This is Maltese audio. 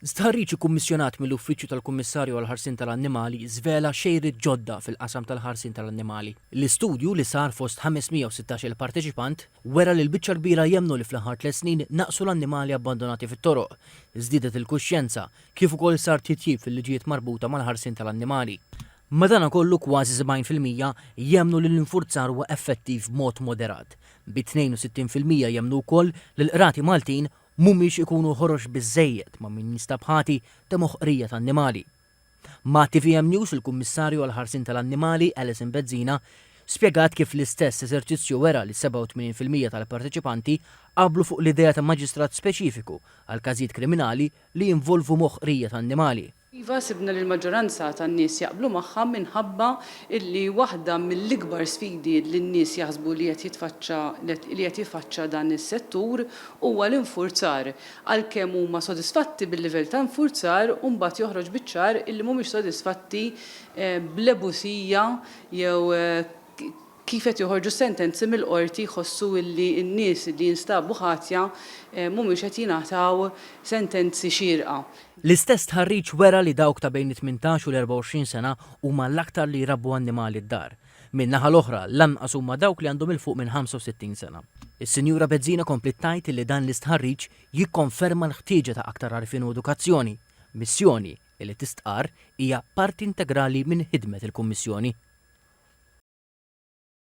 Stħarriġ ikkummissjonat mill-Uffiċċju tal-Kummissarju għall-Ħarsien tal-Annimali żvela xejriet ġodda fil-qasam tal-ħarsien tal-annimali. L-istudju li sar fost 516 parteċipant wera li l-biċċa kbira jemmnu li fl-aħħar 3 snin naqsu l-annimali abbandonati fit-toroq, żdiedet il-kuxjenza kif ukoll sar titjib fil-liġijiet marbuta mal-ħarsien tal-annimali. Madankollu kważi 70% jemmnu li l-infurzar huwa effettiv b'mod moderat. Bi 62% jemmnu wkoll li l-qrati Maltin mhumiex ikunu ħorox biżżejjed ma' min jinstabħati ta' moħqrija ta' annimali. Ma' TVM News il-Kummissarju għall-Ħarsien tal-Annimali Alison Bezzina spjegat kif l-istess eżerċizzju wera li 87% tal-parteċipanti qablu fuq l-idea ta' maġistrat speċifiku għal każijiet kriminali li jinvolvu moħqrija ta' annimali. Iva sibna li l-maġġoranza tan-nies jaqblu magħha minħabba illi waħda mill-ikbar sfidi li n-nies jaħsbu li qed jiffaċċa dan is-settur huwa l-infurzar. Għalkemm huma sodisfatti bil-livell ta' infurzar u mbagħad joħroġ biċ-ċar illi mhumiex sodisfatti bl-ebusija jew kif qed joħorġu sentenzi mill-qorti jħossu li n-nies li jinstabu ħatja mhumiex qed jingħataw sentenzi xierqa. L-istess tħarriġ wera li dawk ta' bejn 18 u l-24 sena huma l-aktar li jrabbu annimali d-dar. Min-naħa l-oħra lanqas huma dawk li għandhom il-fuq minn 65 sena. Is-Sinjura Bezzina komplit tgħid li dan l-istħarriġ jikkonferma l-ħtieġa ta' aktar għarfien u edukazzjoni, missjoni li tistqar hija parti integrali minn ħidmet il-Kummissjoni.